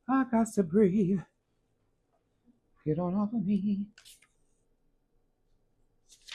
I got to breathe. Get on off of me.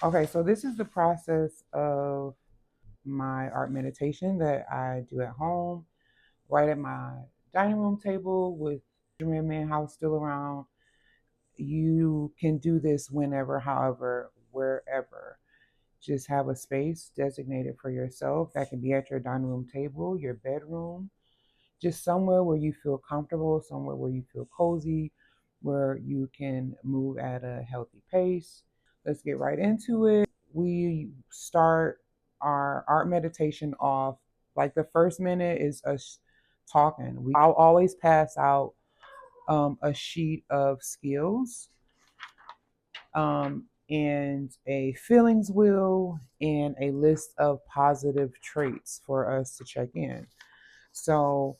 Okay, so this is the process of my art meditation that I do at home, right at my dining room table with man house still around. You can do this whenever, however, wherever. Just have a space designated for yourself. That can be at your dining room table, your bedroom, just somewhere where you feel comfortable, somewhere where you feel cozy, where you can move at a healthy pace. Let's get right into it. We start our art meditation off like the first minute is us talking. I'll always pass out a sheet of skills and a feelings wheel and a list of positive traits for us to check in. So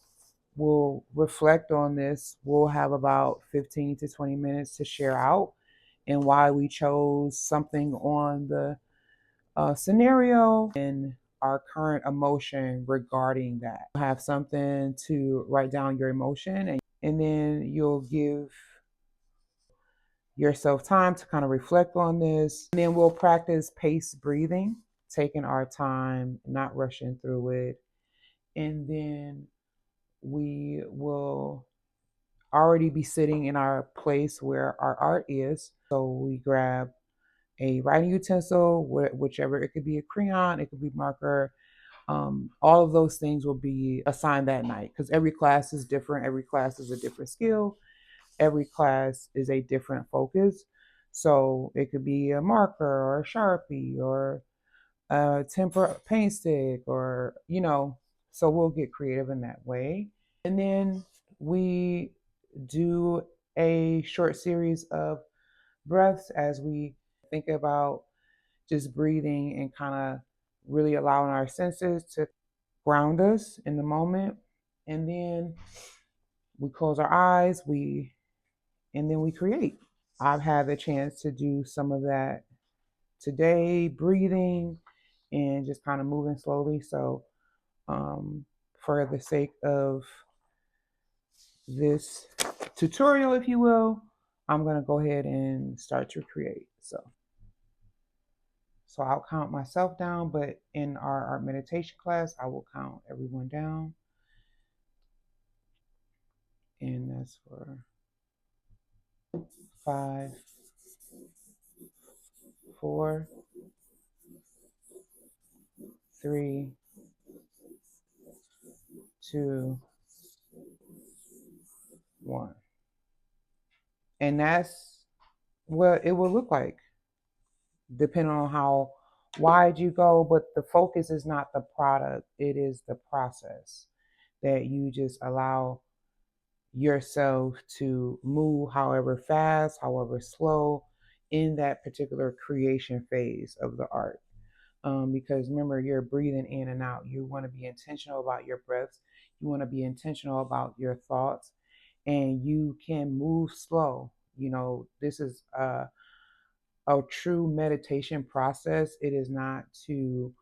we'll reflect on this. We'll have about 15 to 20 minutes to share out and why we chose something on the scenario and our current emotion regarding that. You'll have something to write down your emotion, and then you'll give yourself time to kind of reflect on this. And then we'll practice paced breathing, taking our time, not rushing through it. And then we will already be sitting in our place where our art is. So we grab a writing utensil, whichever, it could be a crayon, it could be marker. All of those things will be assigned that night because every class is different. Every class is a different skill. Every class is a different focus. So it could be a marker or a Sharpie or a temper paint stick or, so we'll get creative in that way. And then we do a short series of breaths as we think about just breathing and kind of really allowing our senses to ground us in the moment. And then we close our eyes, and then we create. I've had the chance to do some of that today, breathing and just kind of moving slowly. So, for the sake of this tutorial, if you will, I'm going to go ahead and start to create. So I'll count myself down, but in our meditation class, I will count everyone down. And that's for 5, 4, 3, 2, 1. And that's what it will look like, depending on how wide you go. But the focus is not the product, it is the process that you just allow yourself to move however fast, however slow in that particular creation phase of the art. Because remember, you're breathing in and out. You want to be intentional about your breaths. You want to be intentional about your thoughts, and you can move slow. This is a true meditation process. It is not to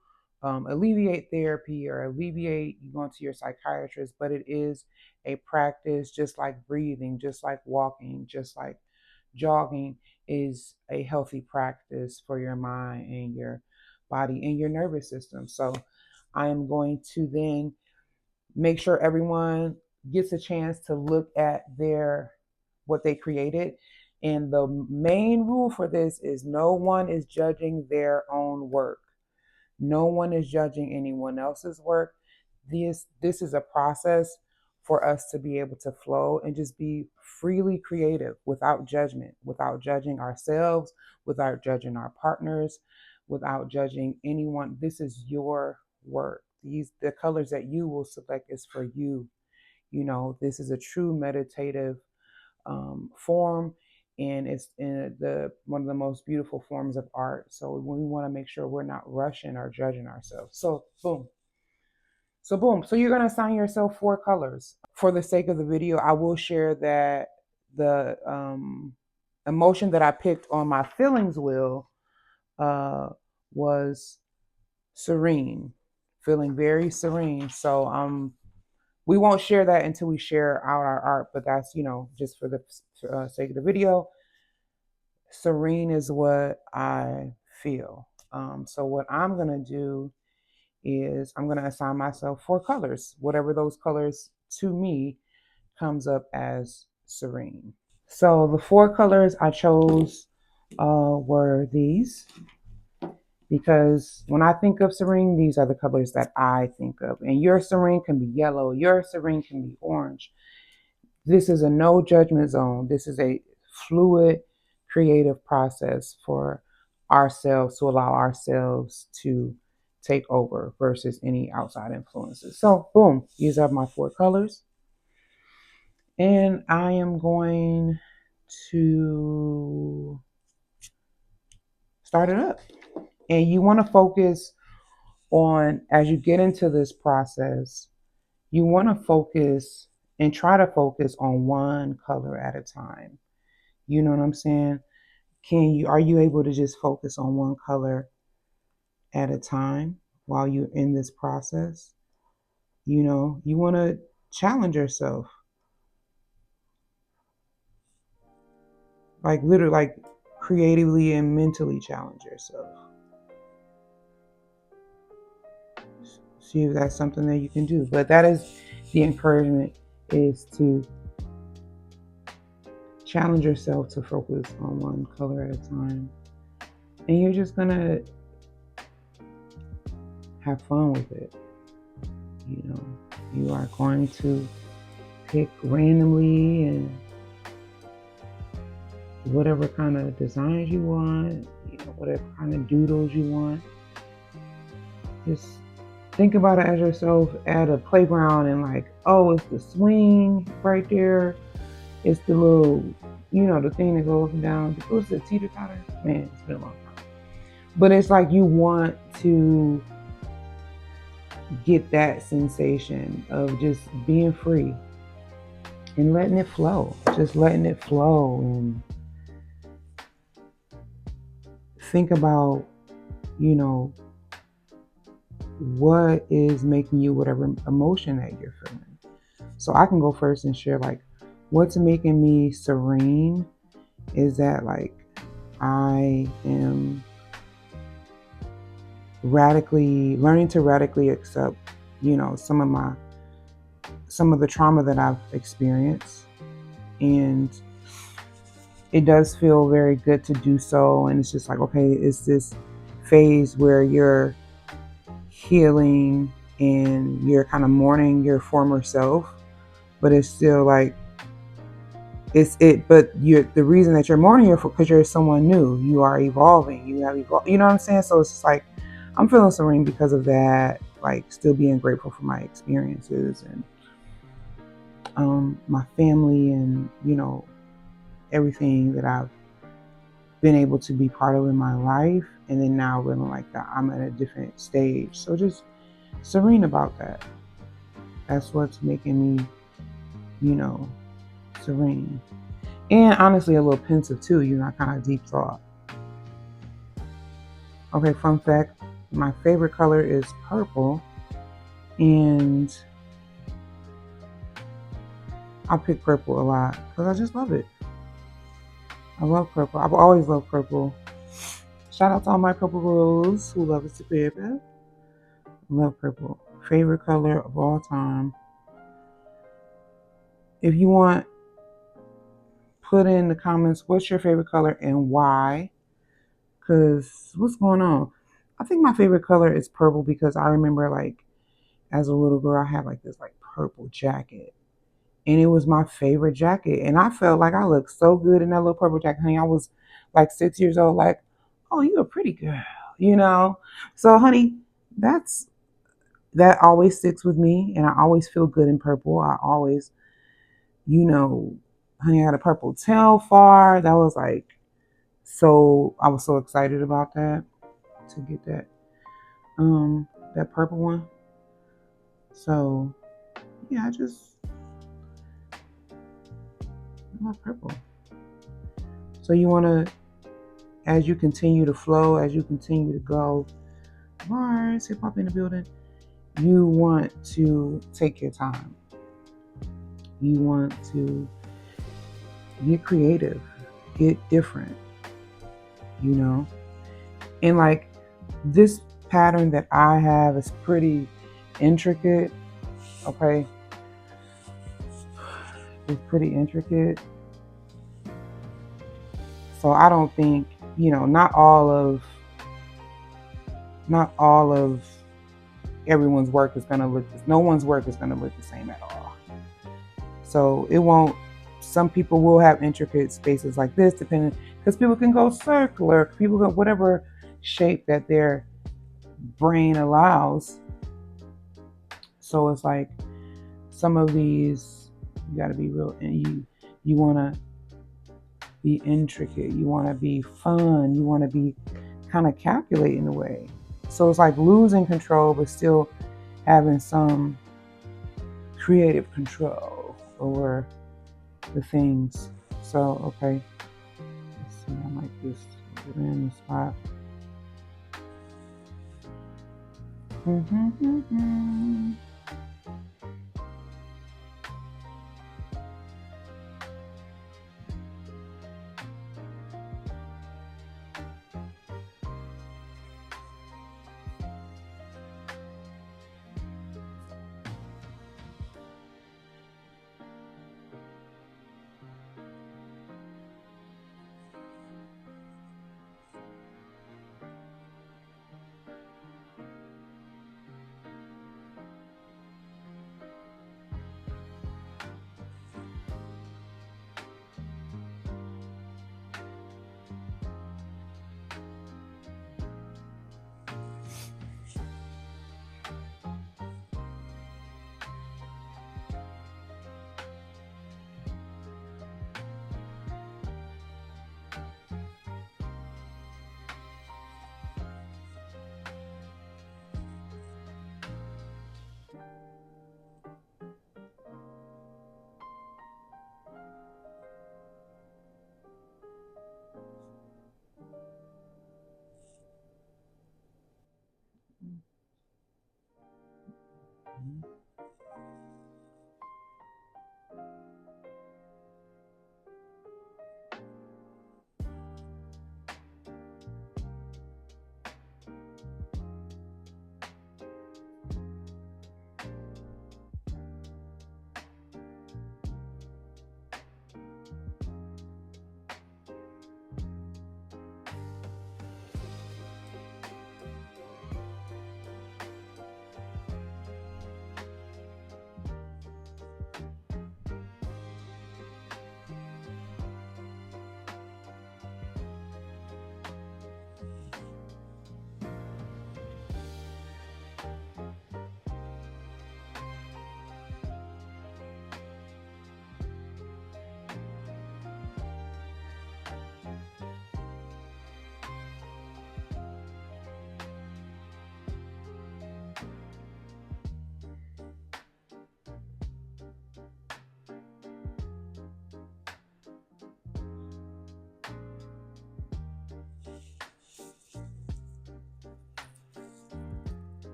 alleviate therapy or alleviate you going to your psychiatrist, but it is a practice just like breathing, just like walking, just like jogging is a healthy practice for your mind and your body and your nervous system. So I am going to then make sure everyone gets a chance to look at what they created. And the main rule for this is no one is judging their own work. No one is judging anyone else's work. This is a process for us to be able to flow and just be freely creative without judgment, without judging ourselves, without judging our partners, without judging anyone. This is your work. The colors that you will select is for you. This is a true meditative form, and it's in the one of the most beautiful forms of art. So we want to make sure we're not rushing or judging ourselves. So boom. So you're gonna assign yourself 4 colors. For the sake of the video, I will share that the emotion that I picked on my feelings wheel was serene, feeling very serene. So I'm We won't share that until we share out our art, but that's, just for the sake of the video. Serene is what I feel. So what I'm going to do is I'm going to assign myself 4 colors, whatever those colors to me comes up as serene. So the 4 colors I chose were these, because when I think of serene, these are the colors that I think of. And your serene can be yellow, your serene can be orange. This is a no judgment zone. This is a fluid, creative process for ourselves, to allow ourselves to take over versus any outside influences. So, boom, these are my 4 colors. And I am going to start it up. And you want to focus on, as you get into this process, you want to focus and try to focus on one color at a time. You know what I'm saying? Are you able to just focus on one color at a time while you're in this process? You want to challenge yourself. Like literally, like creatively and mentally challenge yourself. See if that's something that you can do. But that is the encouragement, is to challenge yourself to focus on one color at a time. And you're just going to have fun with it. You are going to pick randomly and whatever kind of designs you want, whatever kind of doodles you want. Just think about it as yourself at a playground and like, oh, it's the swing right there. It's the little, the thing that goes up and down. What's the teeter-totter? Man, it's been a long time. But it's like you want to get that sensation of just being free and letting it flow. Just letting it flow, and think about, what is making you whatever emotion that you're feeling. So I can go first and share, like, what's making me serene is that, like, I am learning to radically accept, some of the trauma that I've experienced. And it does feel very good to do so. And it's just like, okay, it's this phase where you're healing and you're kind of mourning your former self, but it's still like, but the reason that you're mourning your, because you're someone new, you are evolving, you have evolved, you know what I'm saying? So it's just like, I'm feeling serene because of that, like still being grateful for my experiences and my family, and everything that I've been able to be part of in my life. And then now feeling like that I'm at a different stage. So just serene about that. That's what's making me, serene. And honestly, a little pensive too, kind of deep thought. Okay, fun fact, my favorite color is purple. And I pick purple a lot because I just love it. I love purple. I've always loved purple. Shout out to all my purple girls who love us to baby. Love purple. Favorite color of all time. If you want, put in the comments what's your favorite color and why. Because what's going on? I think my favorite color is purple because I remember, like, as a little girl, I had like this like purple jacket. And it was my favorite jacket. And I felt like I looked so good in that little purple jacket. Honey, I was like 6 years old, like, oh, you're a pretty girl, So, honey, that always sticks with me. And I always feel good in purple. I always, honey, I had a purple tail far. That was like, I was so excited about that, to get that purple one. So, yeah, I love purple. So you want to, as you continue to flow, as you continue to go, Mars, hip hop in the building, you want to take your time. You want to get creative, get different, you know? And like this pattern that I have is pretty intricate, okay? It's pretty intricate. So I don't think, not all of everyone's work is gonna look, no one's work is gonna look the same at all. So it won't, some people will have intricate spaces like this, depending, because people can go circular, people go whatever shape that their brain allows. So it's like some of these, you gotta be real, and you wanna be intricate, you wanna be fun, you wanna be kind of calculating in a way. So it's like losing control, but still having some creative control over the things. So, okay, let's see, I like this random spot.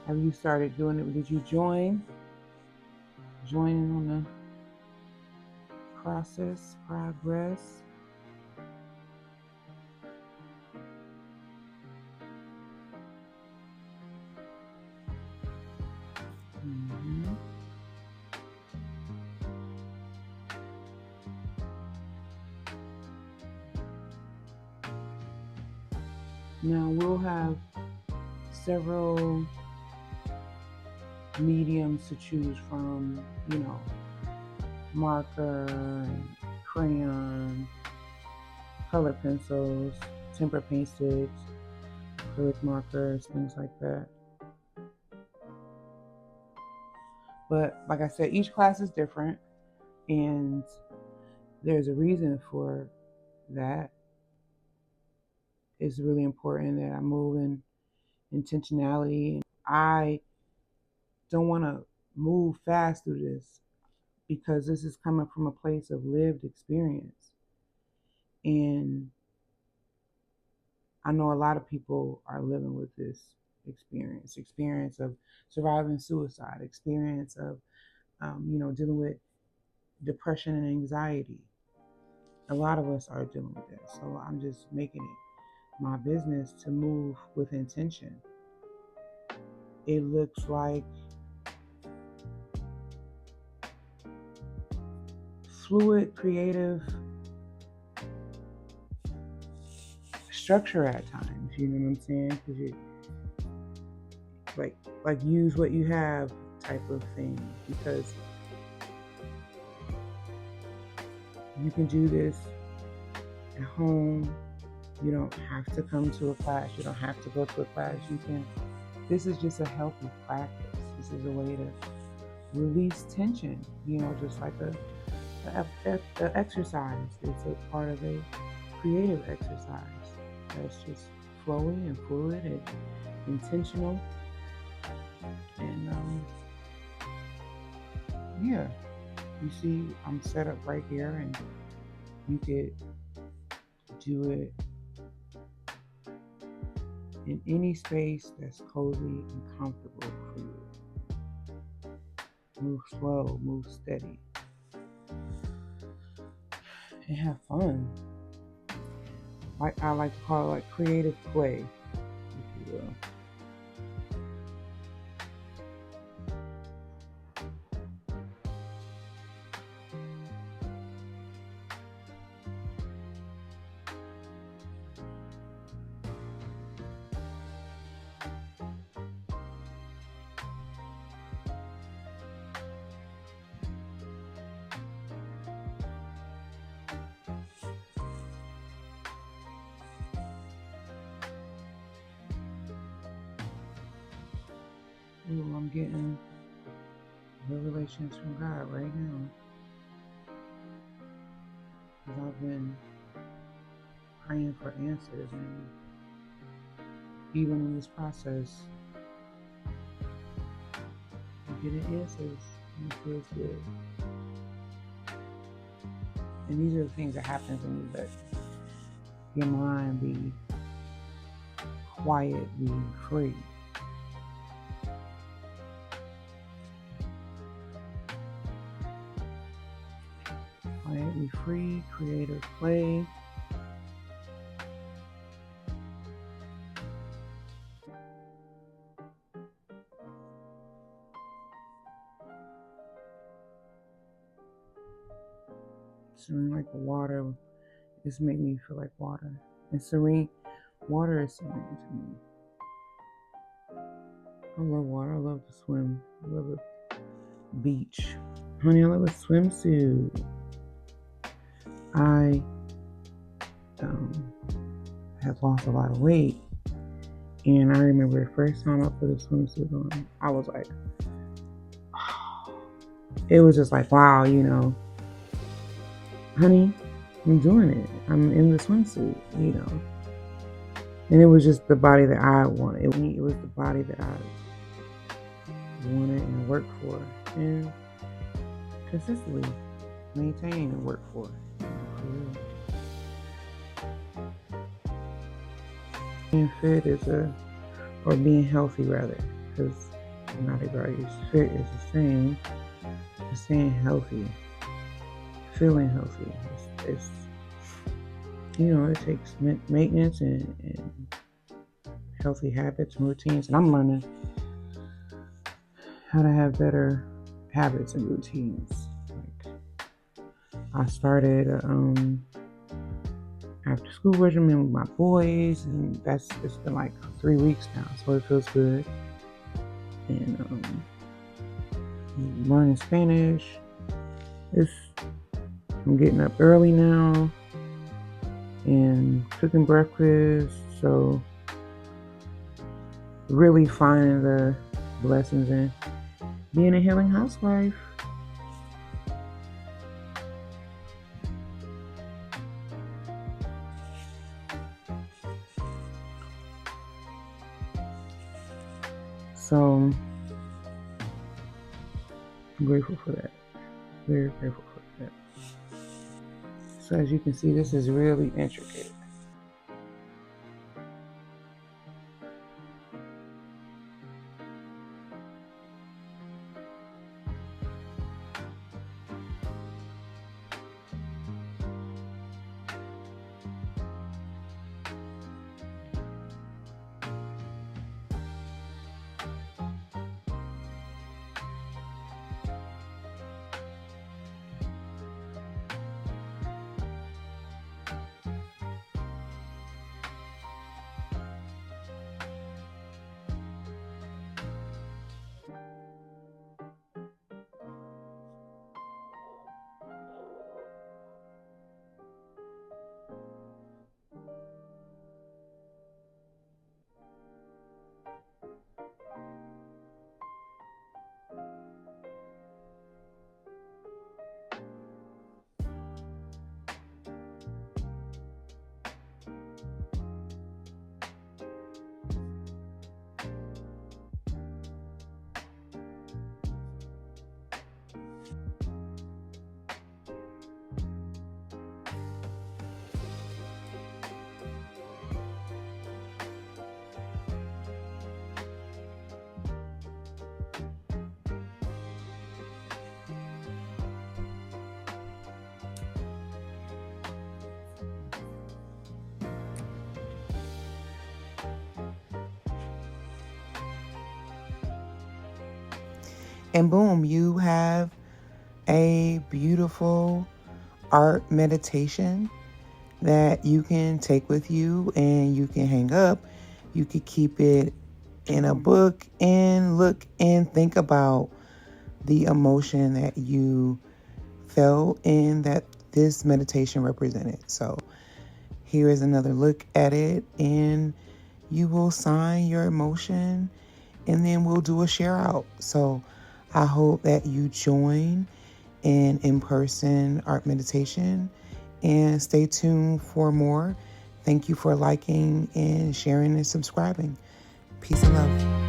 Have you started doing it? Did you join in on the progress? Mm-hmm. Now we'll have several mediums to choose from, marker, crayon, color pencils. tempera paint sticks, acrylic markers, things like that. But like I said, each class is different, and there's a reason for that. It's really important that I move in intentionality. I don't want to move fast through this because this is coming from a place of lived experience. And I know a lot of people are living with this experience of surviving suicide, experience of, dealing with depression and anxiety. A lot of us are dealing with that. So I'm just making it my business to move with intention. It looks like fluid, creative structure at times. You know what I'm saying? Because you like use what you have type of thing. Because you can do this at home. You don't have to come to a class. You don't have to go to a class. You can. This is just a healthy practice. This is a way to release tension. Just like a exercise. It's a part of a creative exercise that's just flowing and fluid and intentional. And yeah, you see, I'm set up right here, and you could do it in any space that's cozy and comfortable for you. Move slow, move steady, and have fun. Like I like to call it, like creative play, if you will. Ooh, I'm getting revelations from God right now. Because I've been praying for answers, and even in this process, I'm getting answers, and it feels good. And these are the things that happen when you let your mind be quietly free. Quietly free, creative play. Serene like the water. This made me feel like water. And serene, water is serene to me. I love water. I love to swim. I love the beach. Honey, I love a swimsuit. I have lost a lot of weight. And I remember the first time I put a swimsuit on, I was like, it was just like, wow, honey, I'm doing it. I'm in the swimsuit, And it was just the body that I wanted. It was the body that I wanted and worked for. And consistently maintain and work for. Being fit or being healthy rather, because not everybody's fit is the same. Just staying healthy, feeling healthy. It's it takes maintenance and healthy habits and routines. And I'm learning how to have better habits and routines. Like I started after school regimen with my boys, and it's been like 3 weeks now, so it feels good. And learning Spanish. I'm getting up early now, and cooking breakfast. So really finding the blessings in being a healing housewife. So I'm grateful for that. Very grateful for that. So as you can see, this is really intricate. And boom, you have a beautiful art meditation that you can take with you and you can hang up. You could keep it in a book and look and think about the emotion that you felt and that this meditation represented. So here is another look at it, and you will sign your emotion and then we'll do a share out. So I hope that you join an in-person art meditation and stay tuned for more. Thank you for liking and sharing and subscribing. Peace and love.